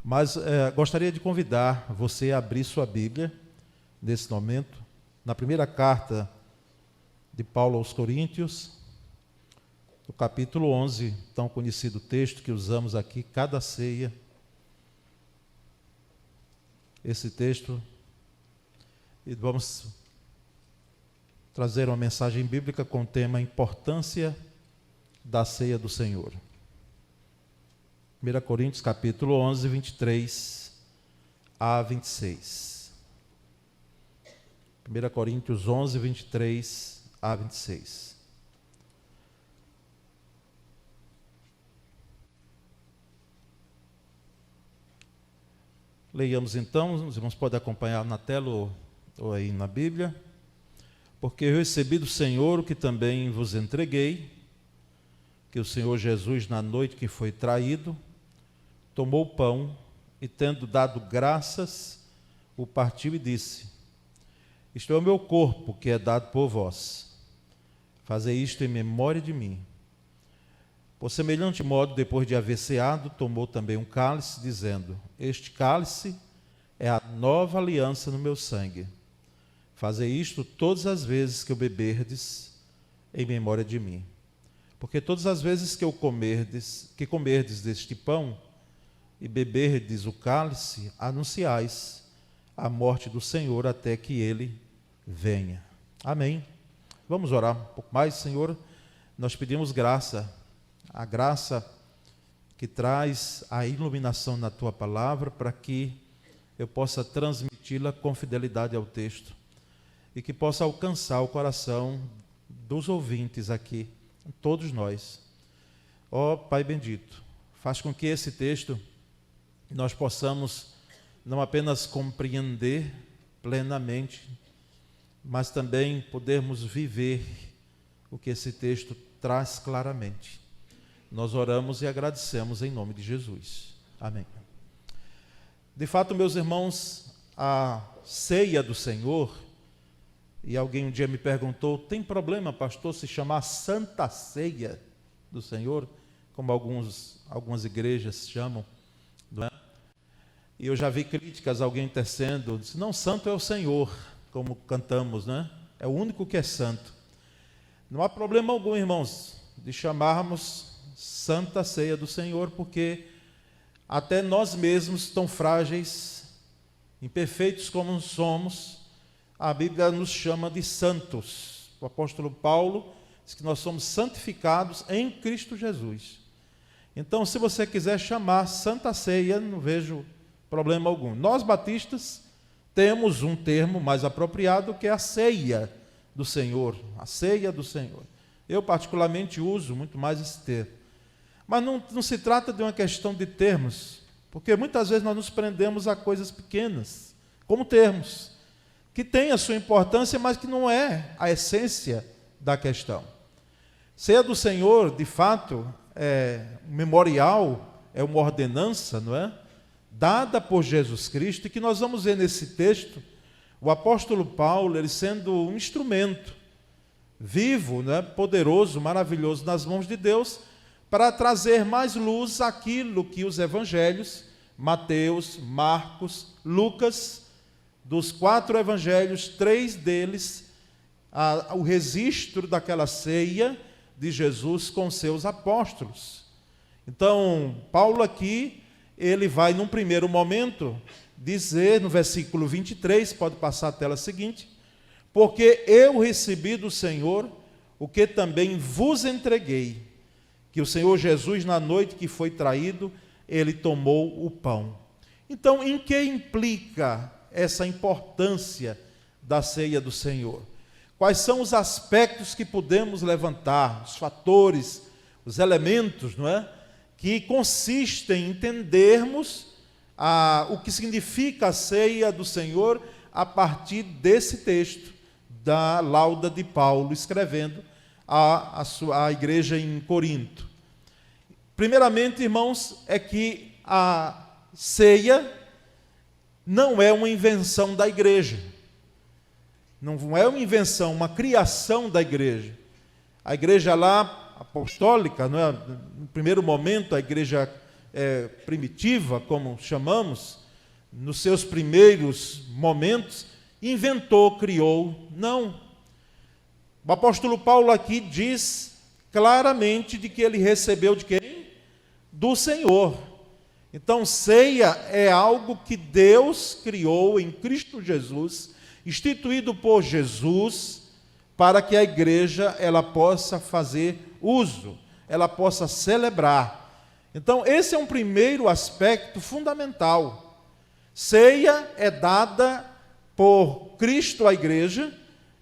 Mas gostaria de convidar você a abrir sua Bíblia, nesse momento, na primeira carta de Paulo aos Coríntios, no capítulo 11, tão conhecido texto que usamos aqui, cada ceia. Esse texto, e vamos trazer uma mensagem bíblica com o tema Importância da Ceia do Senhor. 1 Coríntios capítulo 11, 23 a 26. 1 Coríntios 11, 23 a 26. Leiamos então, os irmãos podem acompanhar na tela ou aí na Bíblia. Porque eu recebi do Senhor o que também vos entreguei, que o Senhor Jesus, na noite que foi traído, tomou o pão e, tendo dado graças, o partiu e disse: isto é o meu corpo, que é dado por vós. Fazei isto em memória de mim. Por semelhante modo, depois de haver ceado, tomou também um cálice, dizendo: este cálice é a nova aliança no meu sangue. Fazei isto todas as vezes que o beberdes, em memória de mim. Porque todas as vezes que comerdes deste pão e beberdes o cálice, anunciais a morte do Senhor até que ele venha. Amém. Vamos orar um pouco mais. Senhor, nós pedimos graça, a graça que traz a iluminação na tua palavra, para que eu possa transmiti-la com fidelidade ao texto e que possa alcançar o coração dos ouvintes aqui, todos nós. Ó Pai bendito, faz com que esse texto nós possamos não apenas compreender plenamente, mas também podermos viver o que esse texto traz claramente. Nós oramos e agradecemos em nome de Jesus. Amém. De fato, meus irmãos, a ceia do Senhor, e alguém um dia me perguntou: tem problema, pastor, se chamar Santa Ceia do Senhor, como algumas igrejas chamam, não é? E eu já vi críticas, alguém tecendo, disse: não, santo é o Senhor, como cantamos, né? É o único que é santo. Não há problema algum, irmãos, de chamarmos Santa Ceia do Senhor, porque até nós mesmos, tão frágeis, imperfeitos como somos, a Bíblia nos chama de santos. O apóstolo Paulo diz que nós somos santificados em Cristo Jesus. Então, se você quiser chamar Santa Ceia, não vejo problema algum. Nós, batistas, temos um termo mais apropriado, que é a ceia do Senhor. A ceia do Senhor. Eu, particularmente, uso muito mais esse termo. Mas não se trata de uma questão de termos, porque muitas vezes nós nos prendemos a coisas pequenas, como termos, que têm a sua importância, mas que não é a essência da questão. Ceia do Senhor, de fato, é um memorial, é uma ordenança, não é? Dada por Jesus Cristo, e que nós vamos ver nesse texto, o apóstolo Paulo, ele sendo um instrumento vivo, né, poderoso, maravilhoso nas mãos de Deus, para trazer mais luz àquilo que os evangelhos, Mateus, Marcos, Lucas, dos 4 evangelhos, 3 deles, o registro daquela ceia de Jesus com seus apóstolos. Então, Paulo aqui, ele vai num primeiro momento dizer, no versículo 23, pode passar a tela seguinte: porque eu recebi do Senhor o que também vos entreguei, que o Senhor Jesus, na noite que foi traído, ele tomou o pão. Então, em que implica essa importância da ceia do Senhor? Quais são os aspectos que podemos levantar, os fatores, os elementos, não é? Que consistem em entendermos o que significa a ceia do Senhor a partir desse texto da lauda de Paulo, escrevendo a igreja em Corinto. Primeiramente, irmãos, é que a ceia não é uma invenção da igreja. Não é uma invenção, uma criação da igreja. A igreja lá, apostólica, não é? No primeiro momento, a igreja primitiva, como chamamos, nos seus primeiros momentos, inventou, criou. Não. O apóstolo Paulo aqui diz claramente de que ele recebeu de quem? Do Senhor. Então, ceia é algo que Deus criou em Cristo Jesus, instituído por Jesus, para que a igreja ela possa fazer uso, ela possa celebrar. Então, esse é um primeiro aspecto fundamental. Ceia é dada por Cristo à igreja,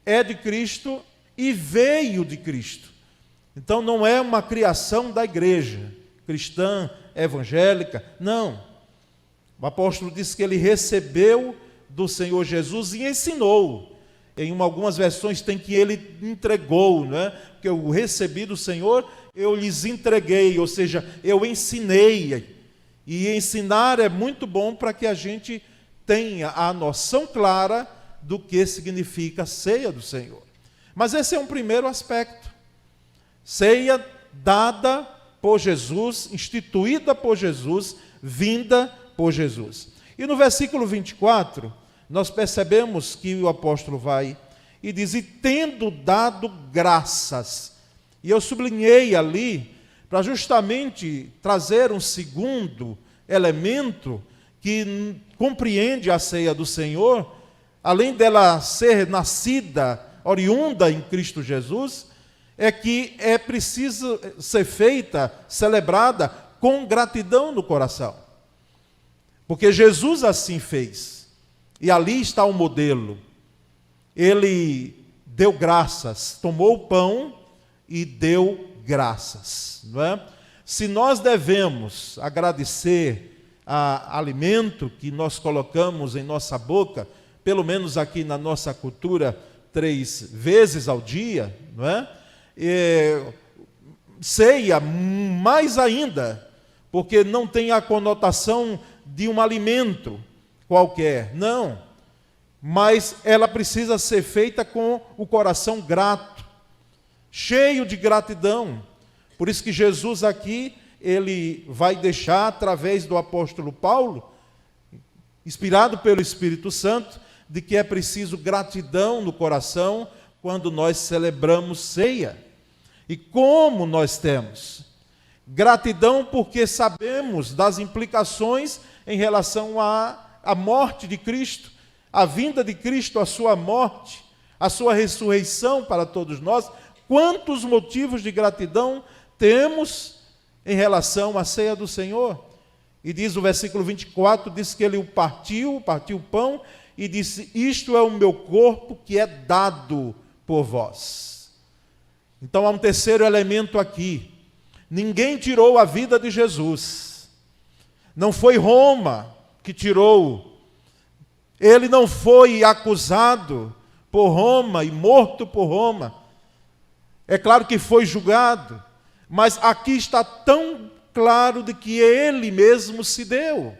é de Cristo e veio de Cristo. Então, não é uma criação da igreja cristã, evangélica, não. O apóstolo diz que ele recebeu do Senhor Jesus e ensinou. Em algumas versões tem que ele entregou, né? Porque eu recebi do Senhor, eu lhes entreguei, ou seja, eu ensinei. E ensinar é muito bom para que a gente tenha a noção clara do que significa a ceia do Senhor. Mas esse é um primeiro aspecto. Ceia dada por Jesus, instituída por Jesus, vinda por Jesus. E no versículo 24, nós percebemos que o apóstolo vai e diz, e tendo dado graças. E eu sublinhei ali, para justamente trazer um segundo elemento que compreende a ceia do Senhor, além dela ser nascida, oriunda em Cristo Jesus, é que é preciso ser feita, celebrada com gratidão no coração. Porque Jesus assim fez. E ali está o modelo. Ele deu graças, tomou o pão e deu graças. Não é? Se nós devemos agradecer a alimento que nós colocamos em nossa boca, pelo menos aqui na nossa cultura, 3 vezes ao dia, não é? Ceia mais ainda, porque não tem a conotação de um alimento qualquer, não, mas ela precisa ser feita com o coração grato, cheio de gratidão. Por isso que Jesus aqui, ele vai deixar através do apóstolo Paulo, inspirado pelo Espírito Santo, de que é preciso gratidão no coração quando nós celebramos ceia. E como nós temos? Gratidão porque sabemos das implicações em relação à morte de Cristo, a vinda de Cristo, a sua morte, a sua ressurreição para todos nós. Quantos motivos de gratidão temos em relação à ceia do Senhor? E diz o versículo 24, diz que ele partiu o pão e disse, isto é o meu corpo que é dado por vós. Então há um terceiro elemento aqui. Ninguém tirou a vida de Jesus. Não foi Roma que tirou. Ele não foi acusado por Roma e morto por Roma. É claro que foi julgado, mas aqui está tão claro de que ele mesmo se deu.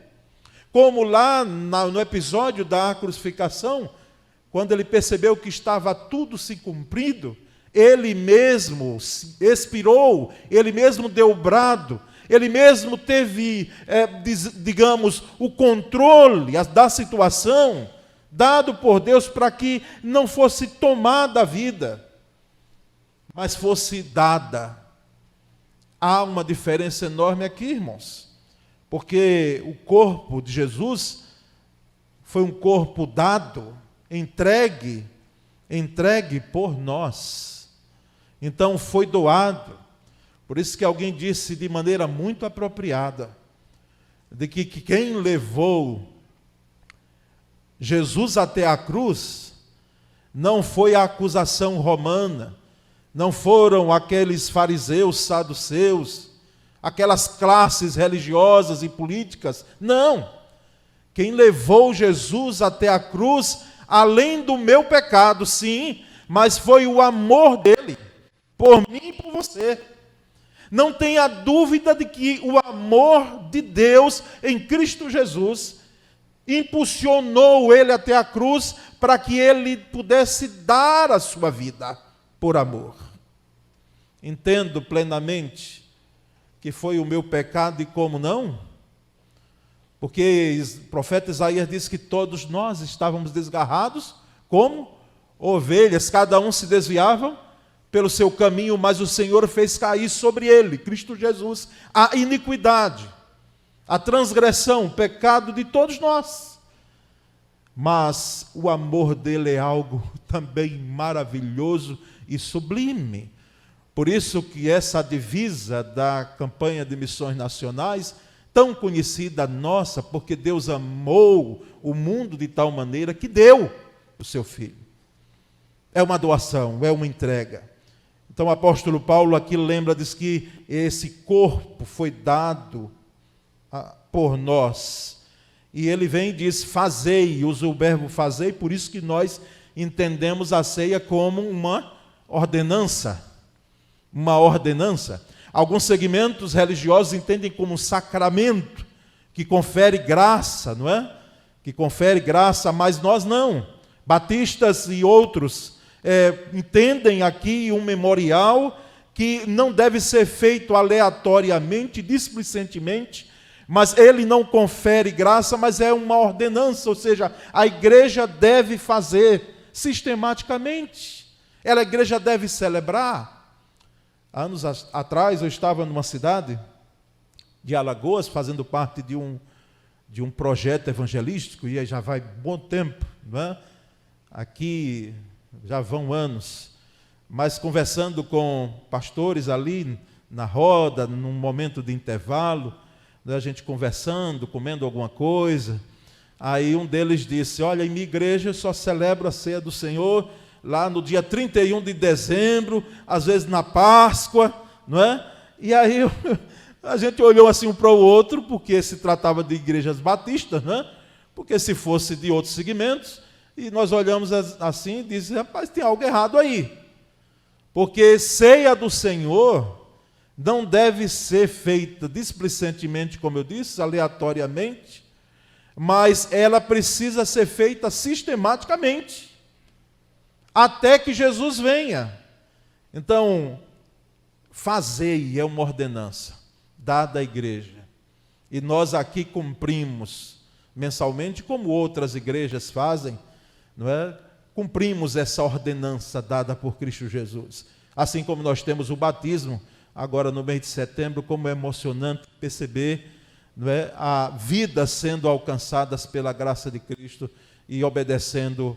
Como lá no episódio da crucificação, quando ele percebeu que estava tudo se cumprido, ele mesmo expirou, ele mesmo deu o brado, ele mesmo teve, digamos, o controle da situação, dado por Deus para que não fosse tomada a vida, mas fosse dada. Há uma diferença enorme aqui, irmãos, porque o corpo de Jesus foi um corpo dado, entregue por nós. Então foi doado. Por isso que alguém disse de maneira muito apropriada, de que quem levou Jesus até a cruz não foi a acusação romana, não foram aqueles fariseus, saduceus, aquelas classes religiosas e políticas, não. Quem levou Jesus até a cruz, além do meu pecado, sim, mas foi o amor dele, por mim e por você. Não tenha dúvida de que o amor de Deus em Cristo Jesus impulsionou ele até a cruz para que ele pudesse dar a sua vida por amor. Entendo plenamente que foi o meu pecado e como não? Porque o profeta Isaías disse que todos nós estávamos desgarrados como ovelhas, cada um se desviava pelo seu caminho, mas o Senhor fez cair sobre ele, Cristo Jesus, a iniquidade, a transgressão, o pecado de todos nós. Mas o amor dele é algo também maravilhoso e sublime. Por isso que essa divisa da campanha de missões nacionais, tão conhecida nossa, porque Deus amou o mundo de tal maneira que deu o seu Filho. É uma doação, é uma entrega. Então o apóstolo Paulo aqui lembra, diz que esse corpo foi dado por nós. E ele vem e diz, fazei, usa o verbo fazei, por isso que nós entendemos a ceia como uma ordenança. Uma ordenança. Alguns segmentos religiosos entendem como um sacramento, que confere graça, não é? Que confere graça, mas nós não. Batistas e outros entendem aqui um memorial que não deve ser feito aleatoriamente, displicentemente, mas ele não confere graça, mas é uma ordenança, ou seja, a igreja deve fazer sistematicamente. A igreja deve celebrar. Anos atrás eu estava numa cidade de Alagoas, fazendo parte de um projeto evangelístico, e aí já vai bom tempo, não é? Aqui já vão anos, mas conversando com pastores ali na roda, num momento de intervalo, a gente conversando, comendo alguma coisa, aí um deles disse, olha, em minha igreja eu só celebro a ceia do Senhor lá no dia 31 de dezembro, às vezes na Páscoa, não é? E aí a gente olhou assim um para o outro, porque se tratava de igrejas batistas, não é? Porque se fosse de outros segmentos, e nós olhamos assim e dizemos, rapaz, tem algo errado aí, porque ceia do Senhor não deve ser feita displicentemente, como eu disse, aleatoriamente, mas ela precisa ser feita sistematicamente, até que Jesus venha. Então, fazei é uma ordenança dada à igreja, e nós aqui cumprimos mensalmente, como outras igrejas fazem, não é? Cumprimos essa ordenança dada por Cristo Jesus, assim como nós temos o batismo, agora no mês de setembro, como é emocionante perceber, não é, a vida sendo alcançadas pela graça de Cristo e obedecendo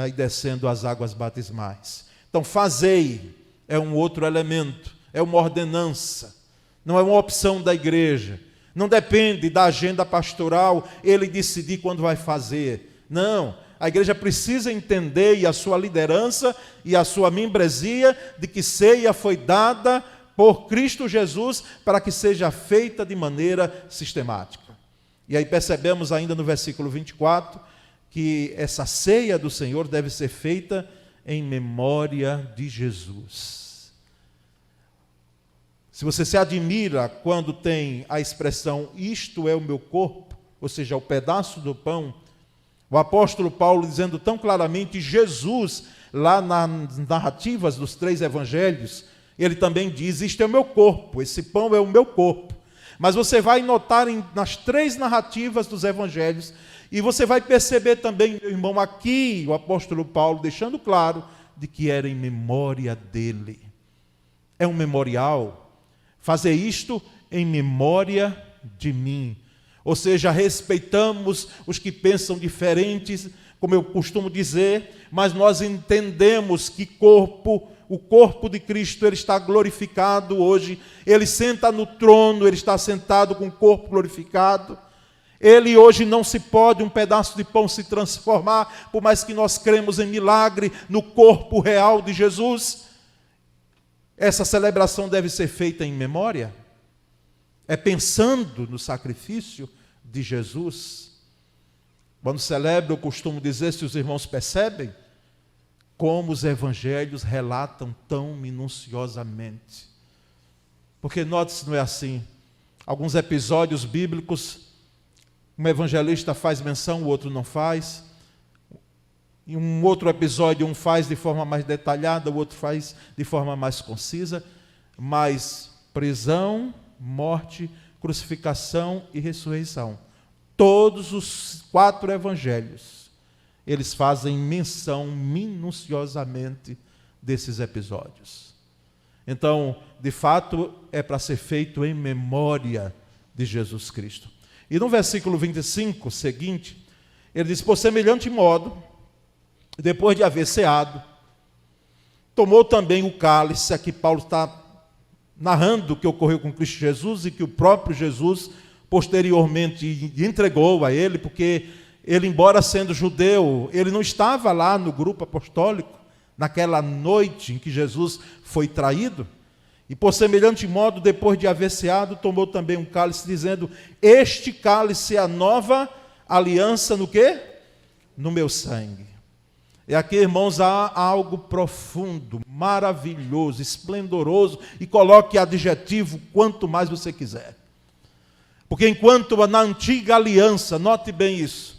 e descendo as águas batismais. Então, fazei é um outro elemento, é uma ordenança, não é uma opção da igreja, não depende da agenda pastoral, ele decidir quando vai fazer. Não, a igreja precisa entender, e a sua liderança e a sua membresia, de que ceia foi dada por Cristo Jesus, para que seja feita de maneira sistemática. E aí percebemos ainda no versículo 24, que essa ceia do Senhor deve ser feita em memória de Jesus. Se você se admira quando tem a expressão, isto é o meu corpo, ou seja, o pedaço do pão, o apóstolo Paulo dizendo tão claramente, Jesus, lá nas narrativas dos 3 evangelhos, ele também diz, isto é o meu corpo, esse pão é o meu corpo. Mas você vai notar nas 3 narrativas dos evangelhos, e você vai perceber também, meu irmão, aqui o apóstolo Paulo deixando claro de que era em memória dele. É um memorial. Fazer isto em memória de mim. Ou seja, respeitamos os que pensam diferentes, como eu costumo dizer, mas nós entendemos que o corpo de Cristo, ele está glorificado hoje, ele senta no trono, ele está sentado com o corpo glorificado. Ele hoje não se pode um pedaço de pão se transformar, por mais que nós cremos em milagre, no corpo real de Jesus. Essa celebração deve ser feita em memória, é pensando no sacrifício de Jesus. Quando celebro, eu costumo dizer, se os irmãos percebem, como os evangelhos relatam tão minuciosamente. Porque note-se, não é assim, alguns episódios bíblicos, um evangelista faz menção, o outro não faz. Em um outro episódio, um faz de forma mais detalhada, o outro faz de forma mais concisa. Mas prisão, morte, crucificação e ressurreição. Todos os 4 evangelhos, eles fazem menção minuciosamente desses episódios. Então, de fato, é para ser feito em memória de Jesus Cristo. E no versículo 25 seguinte, ele diz: por semelhante modo, depois de haver ceado, tomou também o cálice. Aqui Paulo está narrando o que ocorreu com Cristo Jesus e que o próprio Jesus posteriormente entregou a ele, porque ele, embora sendo judeu, ele não estava lá no grupo apostólico, naquela noite em que Jesus foi traído. E por semelhante modo, depois de haver ceado, tomou também um cálice, dizendo: este cálice é a nova aliança no quê? No meu sangue. E aqui, irmãos, há algo profundo, maravilhoso, esplendoroso, e coloque adjetivo quanto mais você quiser. Porque enquanto na antiga aliança, note bem isso,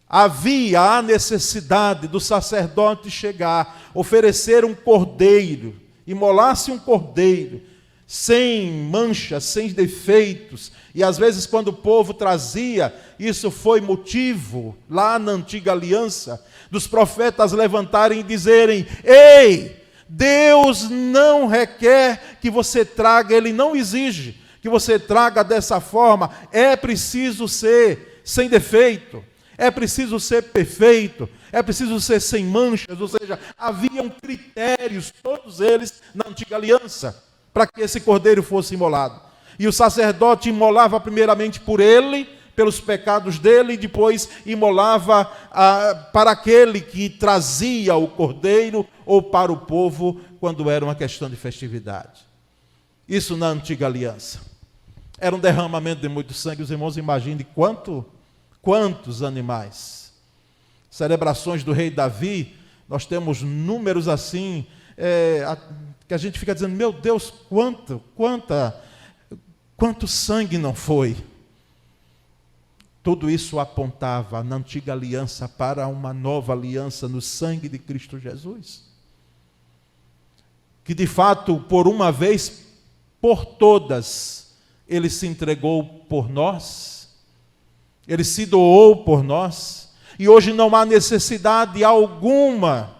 havia a necessidade do sacerdote chegar, oferecer um cordeiro, imolar-se um cordeiro, sem manchas, sem defeitos, e às vezes quando o povo trazia, isso foi motivo, lá na antiga aliança, dos profetas levantarem e dizerem: ei, Deus não requer que você traga, Ele não exige que você traga dessa forma, é preciso ser sem defeito, é preciso ser perfeito, é preciso ser sem manchas, ou seja, haviam critérios, todos eles na antiga aliança, para que esse cordeiro fosse imolado. E o sacerdote imolava primeiramente por ele, pelos pecados dele, e depois imolava para aquele que trazia o cordeiro, ou para o povo, quando era uma questão de festividade. Isso na antiga aliança. Era um derramamento de muito sangue. Os irmãos imaginem quantos animais. Celebrações do rei Davi, nós temos números assim, que a gente fica dizendo: meu Deus, quanto sangue não foi. Tudo isso apontava na antiga aliança para uma nova aliança no sangue de Cristo Jesus, que de fato, por uma vez, por todas, Ele se entregou por nós, Ele se doou por nós, e hoje não há necessidade alguma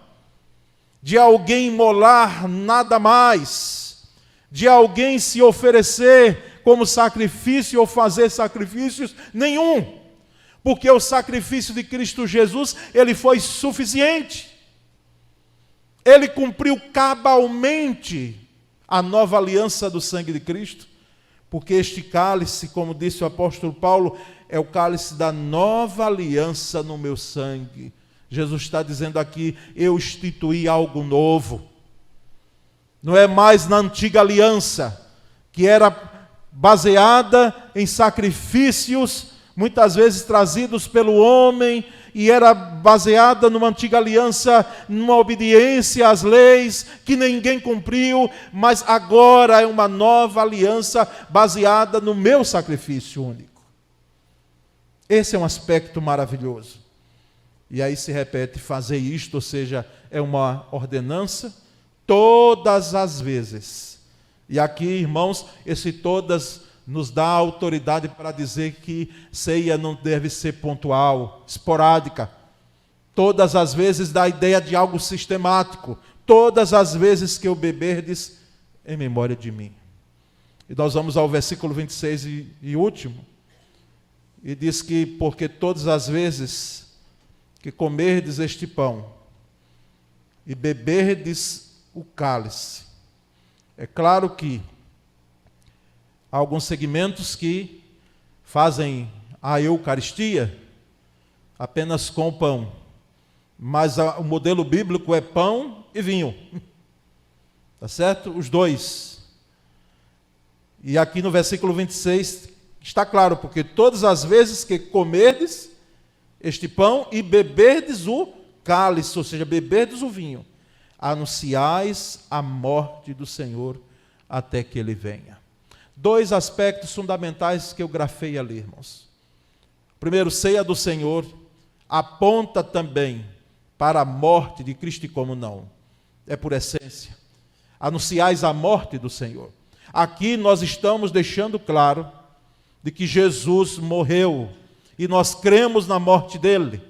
de alguém imolar nada mais, de alguém se oferecer como sacrifício ou fazer sacrifícios nenhum, porque o sacrifício de Cristo Jesus, ele foi suficiente. Ele cumpriu cabalmente a nova aliança do sangue de Cristo, porque este cálice, como disse o apóstolo Paulo, é o cálice da nova aliança no meu sangue. Jesus está dizendo aqui: eu instituí algo novo. Não é mais na antiga aliança, que era baseada em sacrifícios, muitas vezes trazidos pelo homem, e era baseada numa antiga aliança, numa obediência às leis, que ninguém cumpriu, mas agora é uma nova aliança baseada no meu sacrifício único. Esse é um aspecto maravilhoso. E aí se repete: fazer isto, ou seja, é uma ordenança, todas as vezes. E aqui, irmãos, esse todas nos dá autoridade para dizer que ceia não deve ser pontual, esporádica. Todas as vezes dá a ideia de algo sistemático. Todas as vezes que eu beberdes, em memória de mim. E nós vamos ao versículo 26 e último. E diz que: porque todas as vezes que comerdes este pão e beberdes o cálice. É claro que há alguns segmentos que fazem a Eucaristia apenas com o pão, mas o modelo bíblico é pão e vinho, tá certo? Os dois. E aqui no versículo 26 está claro: porque todas as vezes que comerdes este pão e beberdes o cálice, ou seja, beberdes o vinho, anunciais a morte do Senhor até que Ele venha. 2 aspectos fundamentais que eu grafei ali, irmãos. Primeiro, ceia do Senhor aponta também para a morte de Cristo, e como não? É por essência. Anunciais a morte do Senhor. Aqui nós estamos deixando claro de que Jesus morreu e nós cremos na morte dele.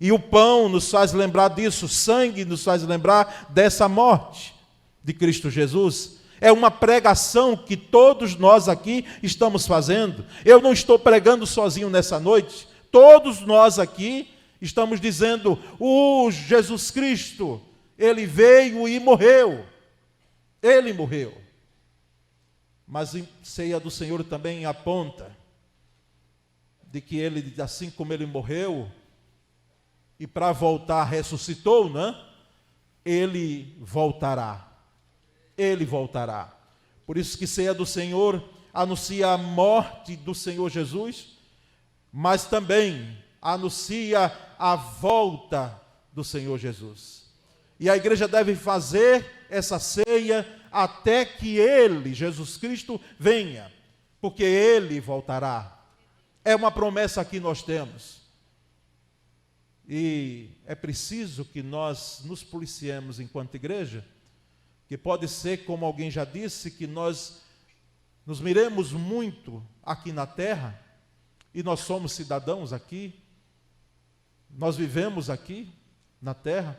E o pão nos faz lembrar disso, o sangue nos faz lembrar dessa morte de Cristo Jesus. É uma pregação que todos nós aqui estamos fazendo. Eu não estou pregando sozinho nessa noite. Todos nós aqui estamos dizendo: o Jesus Cristo, ele veio e morreu. Ele morreu. Mas a ceia do Senhor também aponta de que ele, assim como ele morreu, e para voltar ressuscitou, né? Ele voltará. Ele voltará. Por isso que ceia do Senhor anuncia a morte do Senhor Jesus, mas também anuncia a volta do Senhor Jesus. E a igreja deve fazer essa ceia até que ele, Jesus Cristo, venha, porque ele voltará. É uma promessa que nós temos. E é preciso que nós nos policiemos enquanto igreja, que pode ser, como alguém já disse, que nós nos miremos muito aqui na terra, e nós somos cidadãos aqui, nós vivemos aqui na terra,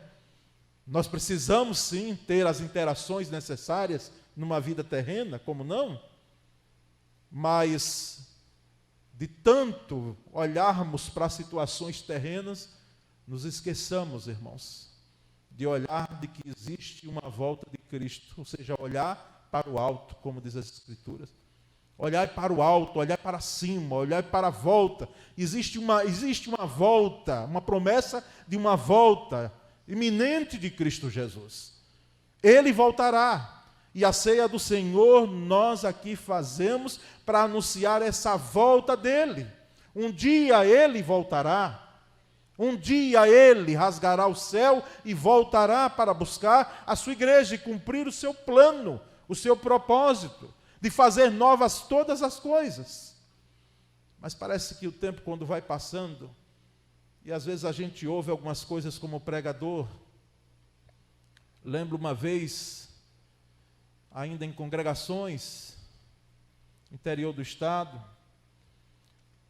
nós precisamos sim ter as interações necessárias numa vida terrena, como não? Mas de tanto olharmos para situações terrenas, nos esqueçamos, irmãos, de olhar de que existe uma volta de Cristo, ou seja, olhar para o alto, como diz as Escrituras. Olhar para o alto, olhar para cima, olhar para a volta. Existe uma volta, uma promessa de uma volta iminente de Cristo Jesus. Ele voltará. E a ceia do Senhor nós aqui fazemos para anunciar essa volta dele. Um dia ele voltará. Um dia ele rasgará o céu e voltará para buscar a sua igreja e cumprir o seu plano, o seu propósito, de fazer novas todas as coisas. Mas parece que o tempo, quando vai passando, e às vezes a gente ouve algumas coisas como pregador. Lembro uma vez, ainda em congregações, interior do estado,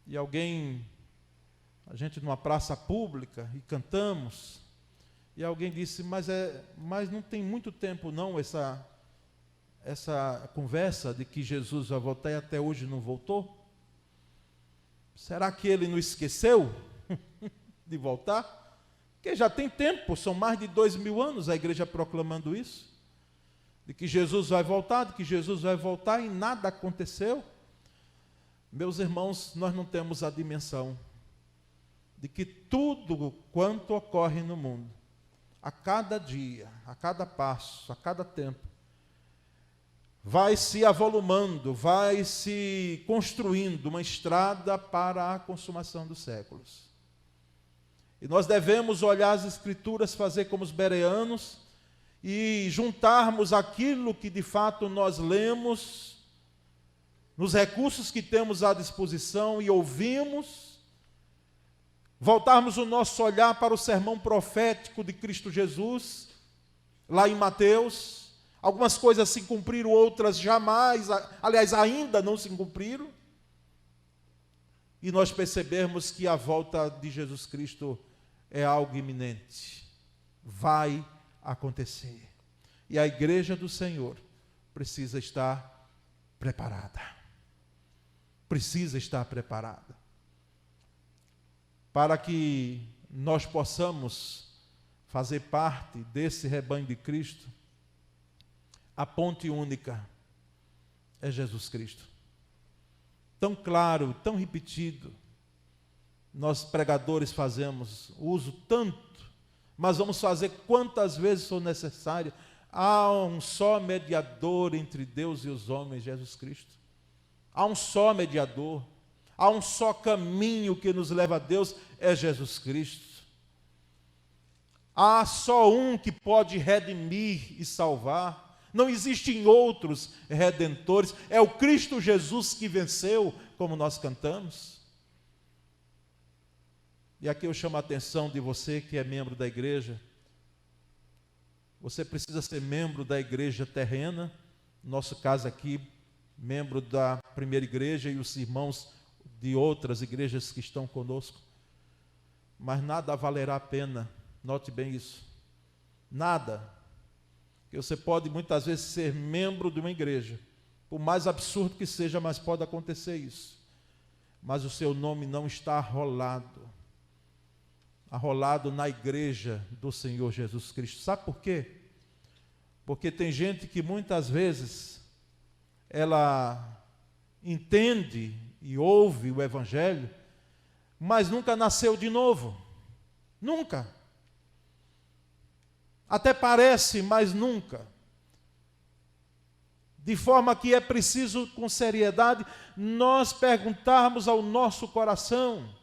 e a gente numa praça pública, e cantamos, e alguém disse: mas não tem muito tempo não essa conversa de que Jesus vai voltar e até hoje não voltou? Será que ele não esqueceu de voltar? Porque já tem tempo, são mais de 2000 anos a igreja proclamando isso, de que Jesus vai voltar, e nada aconteceu. Meus irmãos, nós não temos a dimensão de que tudo quanto ocorre no mundo, a cada dia, a cada passo, a cada tempo, vai se avolumando, vai se construindo uma estrada para a consumação dos séculos. E nós devemos olhar as Escrituras, fazer como os bereanos, e juntarmos aquilo que de fato nós lemos, nos recursos que temos à disposição e ouvimos, voltarmos o nosso olhar para o sermão profético de Cristo Jesus, lá em Mateus. Algumas coisas se cumpriram, outras jamais, aliás, ainda não se cumpriram. E nós percebermos que a volta de Jesus Cristo é algo iminente. Vai acontecer. E a igreja do Senhor precisa estar preparada. Precisa estar preparada. Para que nós possamos fazer parte desse rebanho de Cristo, a ponte única é Jesus Cristo. Tão claro, tão repetido, nós pregadores fazemos uso tanto, mas vamos fazer quantas vezes for necessário. Há um só mediador entre Deus e os homens, Jesus Cristo. Há um só mediador. Há um só caminho que nos leva a Deus, é Jesus Cristo. Há só um que pode redimir e salvar. Não existem outros redentores. É o Cristo Jesus que venceu, como nós cantamos. E aqui eu chamo a atenção de você que é membro da igreja. Você precisa ser membro da igreja terrena, no nosso caso aqui, membro da primeira igreja e os irmãos de outras igrejas que estão conosco. Mas nada valerá a pena, note bem isso, nada, que você pode muitas vezes ser membro de uma igreja, por mais absurdo que seja, mas pode acontecer isso, mas o seu nome não está arrolado na igreja do Senhor Jesus Cristo. Sabe por quê? Porque tem gente que muitas vezes ela entende e ouve o Evangelho, mas nunca nasceu de novo. Nunca. Até parece, mas nunca. De forma que é preciso, com seriedade, nós perguntarmos ao nosso coração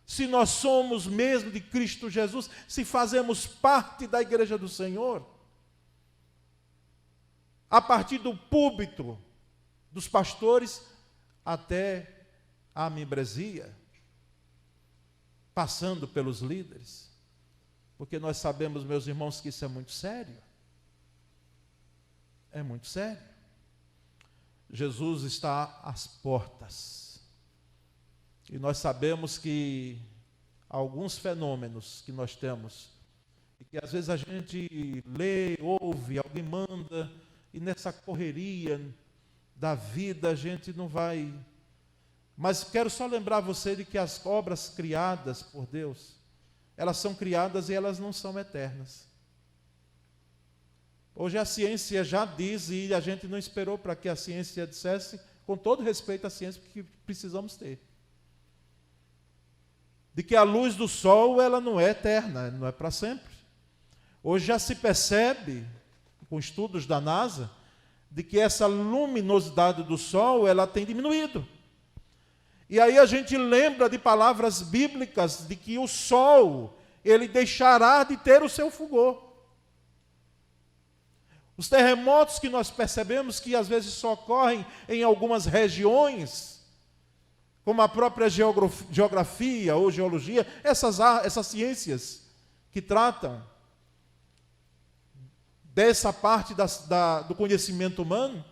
se nós somos mesmo de Cristo Jesus, se fazemos parte da igreja do Senhor. A partir do púlpito dos pastores até a membresia, passando pelos líderes, porque nós sabemos, meus irmãos, que isso é muito sério. É muito sério. Jesus está às portas. E nós sabemos que alguns fenômenos que nós temos, e que às vezes a gente lê, ouve, alguém manda, e nessa correria da vida a gente não vai. Mas quero só lembrar você de que as obras criadas por Deus, elas são criadas e elas não são eternas. Hoje a ciência já diz, e a gente não esperou para que a ciência dissesse, com todo respeito à ciência que precisamos ter, de que a luz do sol ela não é eterna, não é para sempre. Hoje já se percebe, com estudos da NASA, de que essa luminosidade do sol ela tem diminuído. E aí a gente lembra de palavras bíblicas de que o sol, ele deixará de ter o seu fulgor. Os terremotos que nós percebemos que às vezes só ocorrem em algumas regiões, como a própria geografia ou geologia, essas ciências que tratam dessa parte do conhecimento humano,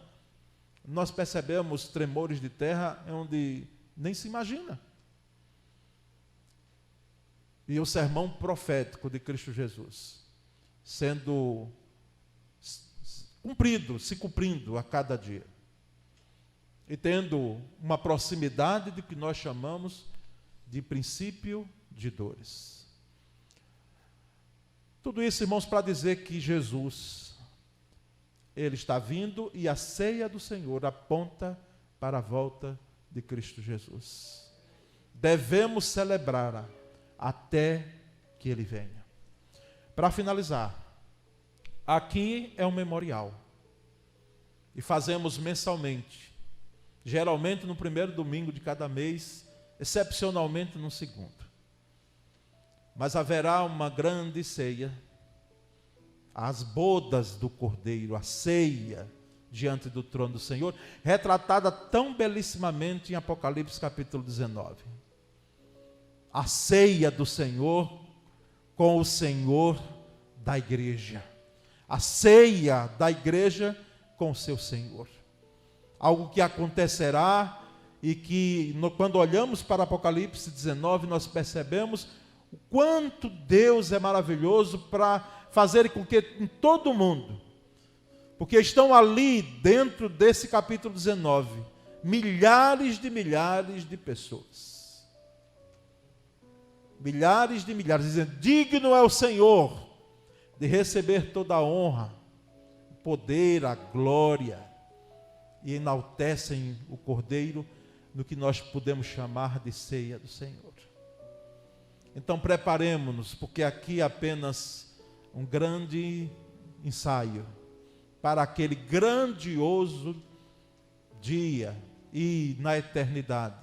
nós percebemos tremores de terra onde nem se imagina. E o sermão profético de Cristo Jesus sendo se cumprindo a cada dia. E tendo uma proximidade do que nós chamamos de princípio de dores. Tudo isso, irmãos, para dizer que Jesus, Ele está vindo e a ceia do Senhor aponta para a volta de Cristo Jesus. Devemos celebrar até que Ele venha. Para finalizar, aqui é um memorial. E fazemos mensalmente. Geralmente no primeiro domingo de cada mês, excepcionalmente no segundo. Mas haverá uma grande ceia, as bodas do Cordeiro, a ceia diante do trono do Senhor, retratada tão belíssimamente em Apocalipse capítulo 19. A ceia do Senhor com o Senhor da igreja. A ceia da igreja com o seu Senhor. Algo que acontecerá e que, quando olhamos para Apocalipse 19, nós percebemos o quanto Deus é maravilhoso para fazer com que em todo mundo, porque estão ali dentro desse capítulo 19, milhares de pessoas. Milhares, dizendo, digno é o Senhor de receber toda a honra, o poder, a glória, e enaltecem o Cordeiro no que nós podemos chamar de ceia do Senhor. Então preparemo-nos, porque aqui é apenas um grande ensaio para aquele grandioso dia e na eternidade,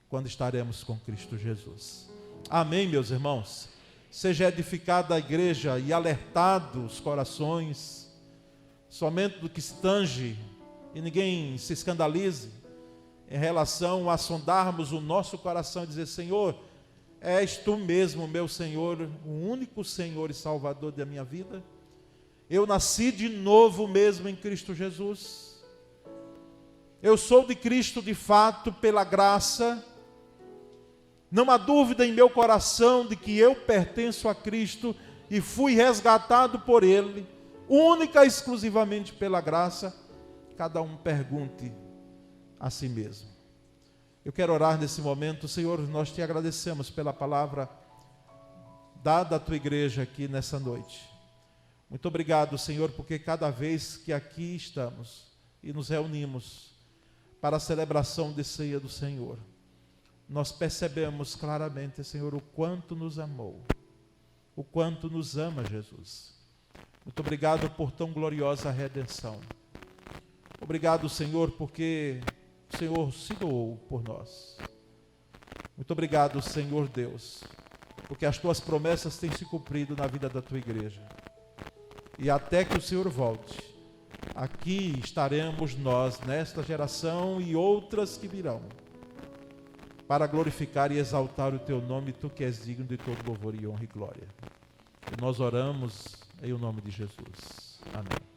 quando estaremos com Cristo Jesus. Amém, meus irmãos? Seja edificada a igreja e alertado os corações, somente do que se tange, e ninguém se escandalize em relação a sondarmos o nosso coração e dizer, Senhor, és Tu mesmo, meu Senhor, o único Senhor e Salvador da minha vida. Eu nasci de novo mesmo em Cristo Jesus. Eu sou de Cristo de fato pela graça. Não há dúvida em meu coração de que eu pertenço a Cristo e fui resgatado por Ele, única e exclusivamente pela graça. Cada um pergunte a si mesmo. Eu quero orar nesse momento. Senhor, nós te agradecemos pela palavra dada à tua igreja aqui nessa noite. Muito obrigado, Senhor, porque cada vez que aqui estamos e nos reunimos para a celebração de ceia do Senhor, nós percebemos claramente, Senhor, o quanto nos amou, o quanto nos ama Jesus. Muito obrigado por tão gloriosa redenção. Obrigado, Senhor, porque o Senhor se doou por nós. Muito obrigado, Senhor Deus, porque as tuas promessas têm se cumprido na vida da tua igreja. E até que o Senhor volte, aqui estaremos nós, nesta geração e outras que virão, para glorificar e exaltar o teu nome, tu que és digno de todo louvor e honra e glória. E nós oramos em o nome de Jesus. Amém.